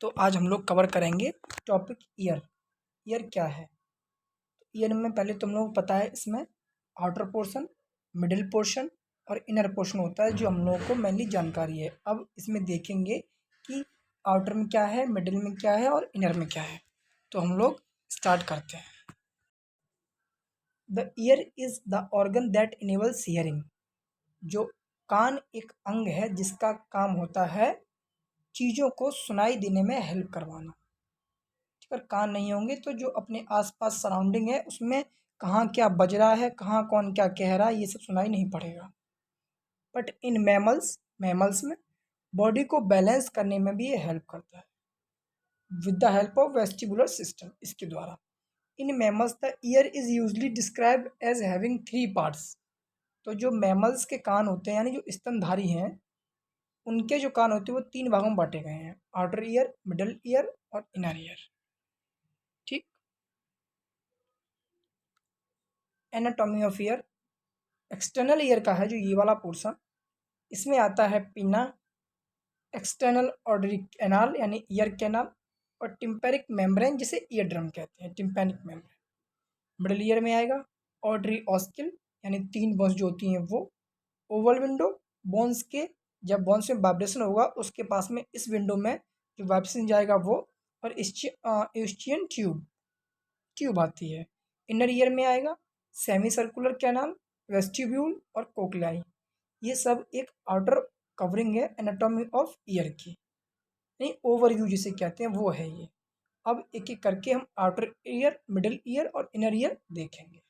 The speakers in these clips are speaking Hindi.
तो आज हम लोग कवर करेंगे टॉपिक ईयर। ईयर क्या है? ईयर में पहले तुम लोगों को पता है, इसमें आउटर पोर्शन, मिडिल पोर्शन और इनर पोर्शन होता है, जो हम लोगों को मेनली जानकारी है। अब इसमें देखेंगे कि आउटर में क्या है, मिडिल में क्या है और इनर में क्या है। तो हम लोग स्टार्ट करते हैं। The ear is the organ that enables hearing. जो कान एक अंग है जिसका काम होता है चीज़ों को सुनाई देने में हेल्प करवाना। अगर कान नहीं होंगे तो जो अपने आसपास सराउंडिंग है उसमें कहाँ क्या बज रहा है, कहाँ कौन क्या कह रहा है, ये सब सुनाई नहीं पड़ेगा। बट इन मैमल्स में बॉडी को बैलेंस करने में भी ये हेल्प करता है with the help of vestibular system. इसके द्वारा in mammals the ear is usually describe as having 3 parts. तो जो मैमल्स के कान होते हैं यानी जो स्तनधारी हैं, उनके जो कान होते हैं वो 3 भागों में बांटे गए हैं, आउटर ईयर, मिडल ईयर और इनर ईयर। ठीक। Anatomy of year. External ear का है जो ये वाला पोर्शन, इसमें आता है पिना, एक्सटर्नल ऑर्डरी कैनाल यानी ईयर कैनाल और टिम्पेरिक मेम्ब्रेन जिसे ईयर ड्रम कहते हैं, टिम्पेनिक मेम्ब्रेन। मिडल ईयर में आएगा ऑर्डरी ऑस्किल यानी 3 बोन्स जो होती हैं वो, ओवल विंडो बोन्स के, जब बोन्स में वाइब्रेशन होगा उसके पास में इस विंडो में जो वाइब्रेशन जाएगा वो, और यूस्टियन ट्यूब आती है। इनर ईयर में आएगा सेमी सर्कुलर कैनाल, वेस्टिब्यूल और कोक्लाई। ये सब एक आउटर कवरिंग है एनाटॉमी ऑफ ईयर की, नहीं ओवरव्यू जिसे कहते हैं वो है ये। अब एक एक करके हम आउटर ईयर, मिडिल ईयर और इनर ईयर देखेंगे।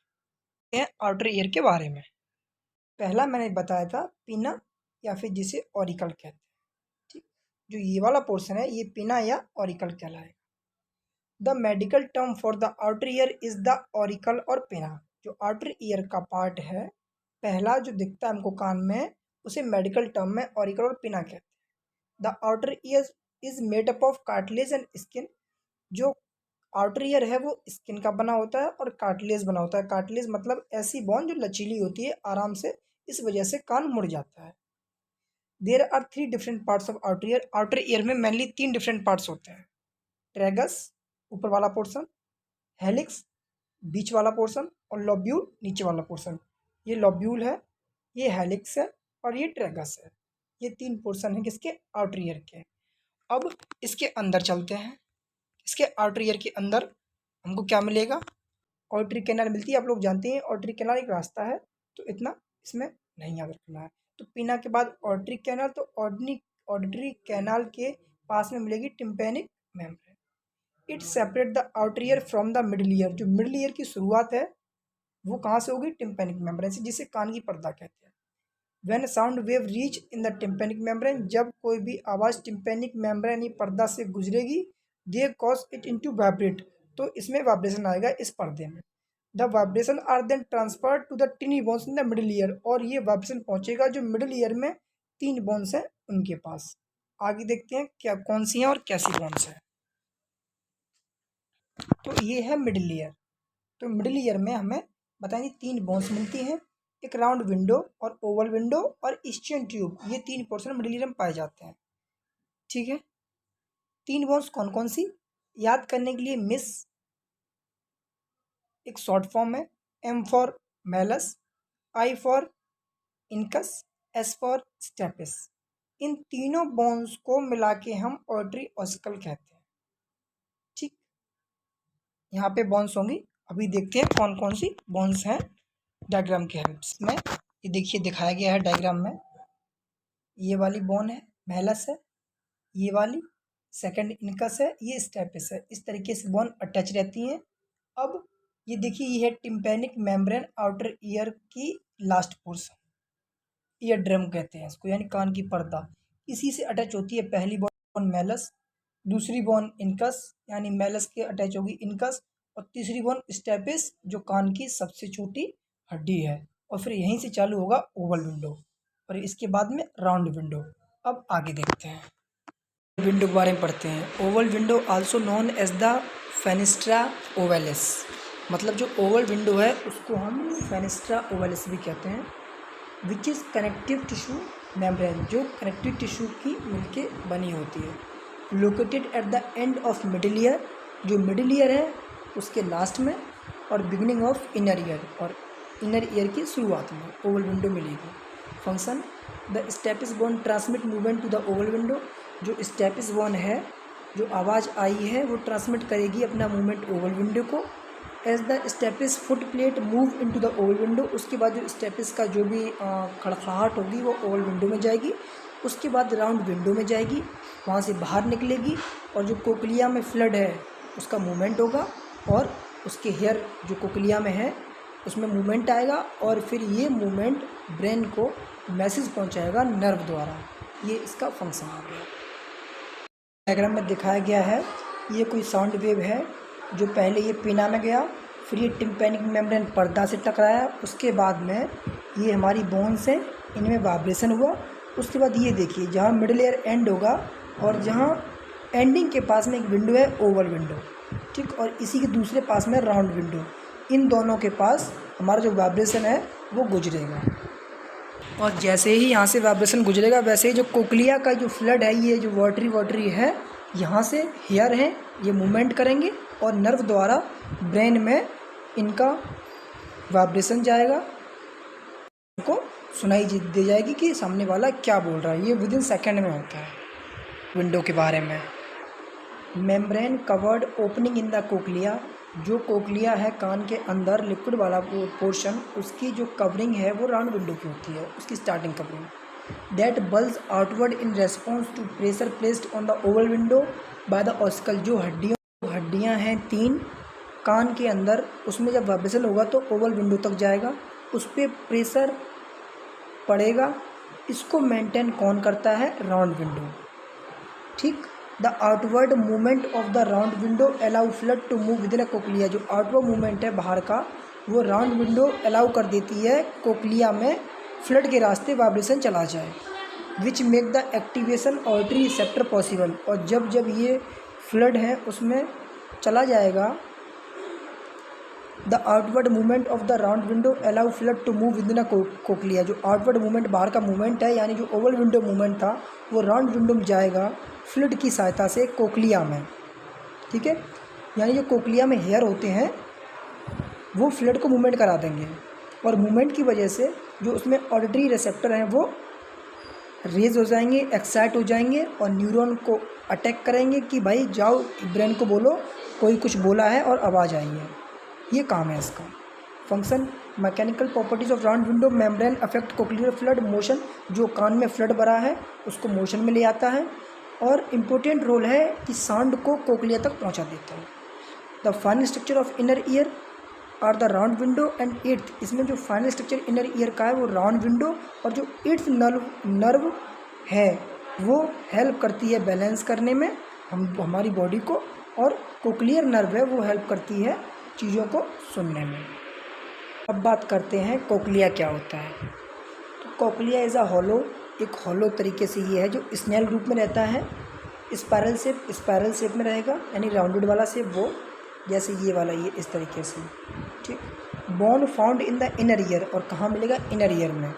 आउटर ईयर के बारे में पहला मैंने बताया था पिना या फिर जिसे ऑरिकल कहते हैं। ठीक, जो ये वाला पोर्शन है ये पिना या ऑरिकल कहलाएगा। The medical term for the outer ear is the auricle और पिना। जो आउटर ईयर का पार्ट है पहला जो दिखता है हमको कान में, उसे मेडिकल टर्म में ऑरिकल और पिना कहते हैं। The outer ear is made up of cartilage and skin. जो आउटर ईयर है वो स्किन का बना होता है और कार्टिलेज बना होता है। कार्टिलेज मतलब ऐसी बोन जो लचीली होती है आराम से, इस वजह से कान मुड़ जाता है। There are 3 different parts of outer ear. Outer ear में मेनली 3 डिफरेंट पार्ट्स होते हैं, ट्रेगस ऊपर वाला पोर्शन, हेलिक्स बीच वाला पोर्शन और लॉब्यूल नीचे वाला पोर्शन। ये लॉब्यूल है, ये हेलिक्स है और ये ट्रेगस है। ये 3 पोर्शन है किसके, आउटर ईयर के। अब इसके अंदर चलते हैं। इसके आउटर ईयर के अंदर हमको क्या मिलेगा, ऑडिटरी कैनाल मिलती है। आप लोग जानते हैं ऑडिटरी कैनाल एक रास्ता है, तो इतना इसमें नहीं याद रखना है। तो पिना के बाद ऑडिटरी कैनाल, तो ऑडिटरी कैनाल के पास में मिलेगी tympanic membrane. It separate the outer year from the middle ear. जो मिडिल ईयर की शुरुआत है वो कहाँ से होगी, टिम्पेनिक मेम्ब्रेन से, जिसे कान की पर्दा कहते हैं। When sound wave reach in the tympanic membrane, जब कोई भी आवाज़ टिम्पेनिक मेम्ब्रेन या पर्दा से गुजरेगी, they cause it into vibrate, तो इसमें वाइब्रेशन आएगा इस पर्दे में। The vibration are then transferred to the tiny bones in the middle ear, और ये वाइब्रेशन पहुंचेगा जो मिडिल ईयर में 3 बोन्स हैं उनके पास। आगे देखते हैं क्या कौन सी हैं और कैसी बोन्स हैं। तो ये है मिडिल ईयर। तो मिडिल ईयर में हमें बताएंगे 3 बोन्स मिलती हैं, एक राउंड विंडो और ओवल विंडो और ईस्टियन ट्यूब। ये 3 पोर्शन मिडिल ईयर में पाए जाते हैं। ठीक है, 3 बोन्स कौन कौन सी, याद करने के लिए मिस एक शॉर्ट फॉर्म है, M for malleus, I for incus, S for stapes. इन तीनों बोन्स को मिला के हम ऑडिटरी ऑसिकल कहते हैं। ठीक, यहाँ पे बोन्स होंगी, अभी देखते हैं कौन कौन सी बोन्स हैं डायग्राम के हेल्प में। ये देखिए दिखाया गया है डायग्राम में, ये वाली बोन है मैलस है, ये वाली सेकंड इनकस है, ये स्टेपिस है। इस तरीके से बोन अटैच रहती हैं। अब ये देखिए ये है टिम्पेनिक मेम्ब्रेन, आउटर ईयर की लास्ट पोर्शन, ईयर ड्रम कहते हैं इसको, यानी कान की पर्दा। इसी से अटैच होती है पहली बोन मैलस, दूसरी बोन इनकस यानी मैलस के अटैच होगी इनकस, और तीसरी बोन स्टेपिस जो कान की सबसे छोटी हड्डी है। और फिर यहीं से चालू होगा ओवल विंडो और इसके बाद में राउंड विंडो। अब आगे देखते हैं, विंडो के बारे में पढ़ते हैं। Oval window also known as the fenestra ovalis, मतलब जो ओवल विंडो है उसको हम फेनिस्ट्रा ओवेलिस भी कहते हैं। Which is connective tissue membrane, जो कनेक्टिव टिश्यू की मिलके बनी होती है। Located at the end of middle ear, जो मिडिल ईयर है उसके लास्ट में, और बिगिनिंग ऑफ इनर ईयर, और इनर ईयर की शुरुआत में ओवल विंडो मिलेगी। Function, the stapes bone transmit movement to the oval window, जो स्टेपिस बोन है, जो आवाज़ आई है वो ट्रांसमिट करेगी अपना मूवमेंट ओवल विंडो को। As the stapes foot plate move into the oval window, उसके बाद जो स्टेपिस का जो भी खड़खड़ाहट होगी वो ओवल विंडो में जाएगी, उसके बाद राउंड विंडो में जाएगी, वहाँ से बाहर निकलेगी, और जो कोक्लिया में फ्लड है उसका मूवमेंट होगा, और उसके हेयर जो कोक्लिया में है उसमें मूवमेंट आएगा, और फिर ये मूवमेंट ब्रेन को मैसेज पहुंचाएगा नर्व द्वारा। ये इसका फंक्शन आ गया। डायग्राम में दिखाया गया है, ये कोई साउंड वेव है जो पहले ये पिना में गया, फिर ये टिम्पैनिक मेम्ब्रेन पर्दा से टकराया, उसके बाद में ये हमारी बोन्स हैं इनमें वाइब्रेशन हुआ, उसके बाद ये देखिए जहाँ मिडिल ईयर एंड होगा और जहाँ एंडिंग के पास में एक विंडो है ओवल विंडो, ठीक, और इसी के दूसरे पास में राउंड विंडो, इन दोनों के पास हमारा जो वाइब्रेशन है वो गुजरेगा, और जैसे ही यहाँ से वाइब्रेशन गुजरेगा वैसे ही जो कोक्लिया का जो फ्लड है, ये जो वाटरी है, यहाँ से हेयर हैं ये मूवमेंट करेंगे, और नर्व द्वारा ब्रेन में इनका वाइब्रेशन जाएगा, उनको सुनाई दे जाएगी कि सामने वाला क्या बोल रहा है। ये विदिन सेकंड में होता है। विंडो के बारे में, membrane covered opening in the cochlea, जो कोक्लिया है कान के अंदर लिक्विड वाला पोर्शन, उसकी जो कवरिंग है वो राउंड विंडो की होती है, उसकी starting covering. That bulge outward in response to pressure placed on the oval window by the ossicle, जो हड्डियाँ हैं 3 कान के अंदर, उसमें जब वाइब्रेशन होगा तो ओवल विंडो तक जाएगा, उस पर प्रेशर पड़ेगा, इसको मेंटेन कौन करता है, राउंड विंडो, ठीक। The outward movement of the round window allow fluid to move within cochlea, जो आउटवर्ड मूवमेंट है बाहर का वो राउंड विंडो अलाउ कर देती है कोक्लिया में फ्लड के रास्ते वाइब्रेशन चला जाए, which make the activation auditory receptor possible, और जब जब ये फ्लड है उसमें चला जाएगा, the outward movement of the round window allow fluid to move within cochlea, जो आउटवर्ड मूवमेंट बाहर का मूवमेंट है यानी जो ओवल विंडो मूवमेंट था वो राउंड विंडो में जाएगा फ्लड की सहायता से कोक्लिया में, ठीक है, यानी जो कोक्लिया में हेयर होते हैं वो फ्लड को मूवमेंट करा देंगे, और मूवमेंट की वजह से जो उसमें ऑडिटरी रिसेप्टर हैं वो रेज हो जाएंगे, एक्साइट हो जाएंगे, और न्यूरॉन को अटैक करेंगे कि भाई जाओ ब्रेन को बोलो कोई कुछ बोला है और आवाज़ आई है। ये काम है इसका। Function, mechanical properties of round window membrane affect cochlear flood motion, जो कान में फ्लड भरा है उसको मोशन में ले आता है, और इम्पोर्टेंट रोल है कि साउंड को कोक्लिया तक पहुंचा देता है। The final structure of inner ear are the round window and eighth, इसमें जो फाइनल स्ट्रक्चर इनर ईयर का है वो राउंड विंडो, और जो एट्थ नर्व है वो हेल्प करती है बैलेंस करने में हमारी बॉडी को, और कोक्लियर नर्व है वो हेल्प करती है चीज़ों को सुनने में। अब बात करते हैं कोक्लिया क्या होता है। तो कोक्लिया इज़ अ हॉलो, एक हॉलो तरीके से ये है जो स्नेल रूप में रहता है, स्पायरल शेप में रहेगा, यानी राउंडेड वाला शेप वो, जैसे ये वाला ये इस तरीके से, ठीक। Bone found in the inner ear, और कहाँ मिलेगा, इनर ईयर में।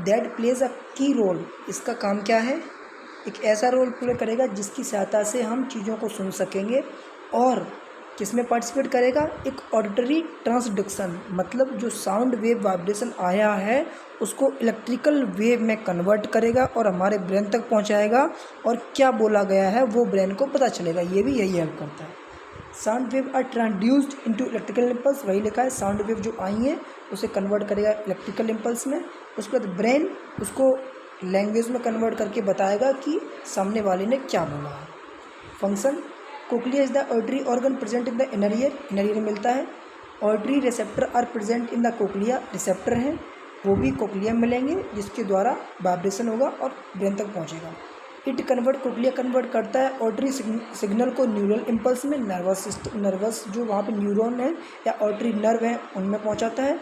दैट प्लेज अ की रोल, इसका काम क्या है, एक ऐसा रोल प्ले करेगा जिसकी सहायता से हम चीज़ों को सुन सकेंगे, और किसमें पार्टिसिपेट करेगा, एक ऑडिटरी ट्रांसडक्शन, मतलब जो साउंड वेव वाइब्रेशन आया है उसको इलेक्ट्रिकल वेव में कन्वर्ट करेगा और हमारे ब्रेन तक पहुंचाएगा, और क्या बोला गया है वो ब्रेन को पता चलेगा, ये भी यही हेल्प करता है। Sound wave are transduced into electrical impulse, वही लिखा है, साउंड वेव जो आई है उसे कन्वर्ट करेगा इलेक्ट्रिकल इम्पल्स में, उसके बाद ब्रेन उसको लैंग्वेज में कन्वर्ट करके बताएगा कि सामने वाले ने क्या बोला है। Function, cochlea is the auditory organ present in the inner ear में मिलता है। Auditory receptor are present in the cochlea, receptor हैं वो भी कोक्लिया में मिलेंगे जिसके द्वारा वाइब्रेशन होगा और ब्रेन तक पहुंचेगा। इट कन्वर्ट, कोक्लिया कन्वर्ट करता है ऑडिटरी सिग्नल को न्यूरल इम्पल्स में, नर्वस जो वहाँ पे न्यूरॉन है या ऑडिटरी नर्व है उनमें पहुँचाता है।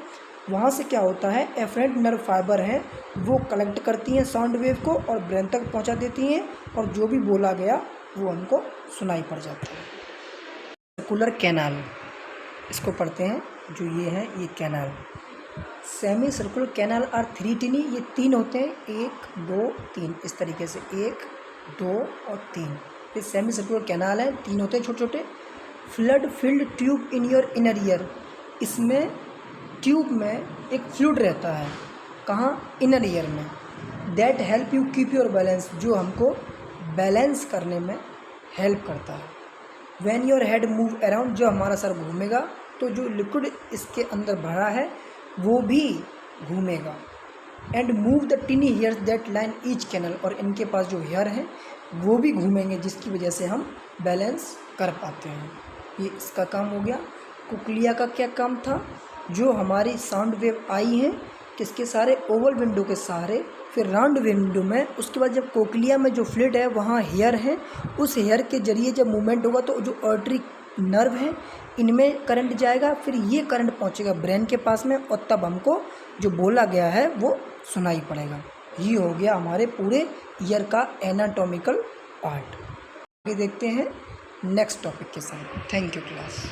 वहाँ से क्या होता है, एफरेंट नर्व फाइबर हैं वो कलेक्ट करती हैं साउंड वेव को और ब्रेन तक पहुँचा देती हैं, और जो भी बोला गया वो हमको सुनाई पड़ जाता है। सर्कुलर कैनाल, इसको पढ़ते हैं, जो ये है ये canal. Semicircular canal are 3 tiny, ये 3 होते हैं, 1 2 3, इस तरीके से 1 2 और 3। फिर सेमी सर्कुलर कैनाल है, 3 होते हैं छोटे छोटे। Flood field tube in your inner ear, इसमें ट्यूब में एक फ्लूइड रहता है, कहाँ? इनर ईयर में। That help you keep your balance, जो हमको बैलेंस करने में हेल्प करता है। When your head move around, जो हमारा सर घूमेगा तो जो लिक्विड इसके अंदर भरा है वो भी घूमेगा। And move the tiny hairs that line each canal, और इनके पास जो हेयर हैं वो भी घूमेंगे, जिसकी वजह से हम बैलेंस कर पाते हैं। ये इसका काम हो गया। कुकलिया का क्या काम था? जो हमारी साउंड वेव आई हैं किसके सहारे? ओवल विंडो के सहारे, फिर राउंड विंडो में। उसके बाद जब कोक्लिया में जो फ्लूइड है वहाँ हेयर है, उस हेयर के जरिए जब मूवमेंट होगा तो जो ऑर्टरी नर्व है इनमें करंट जाएगा, फिर ये करंट पहुँचेगा ब्रेन के पास में, और तब हमको जो बोला गया है वो सुनाई पड़ेगा। ये हो गया हमारे पूरे ईयर का एनाटॉमिकल पार्ट। आगे देखते हैं नेक्स्ट टॉपिक के साथ। Thank you class.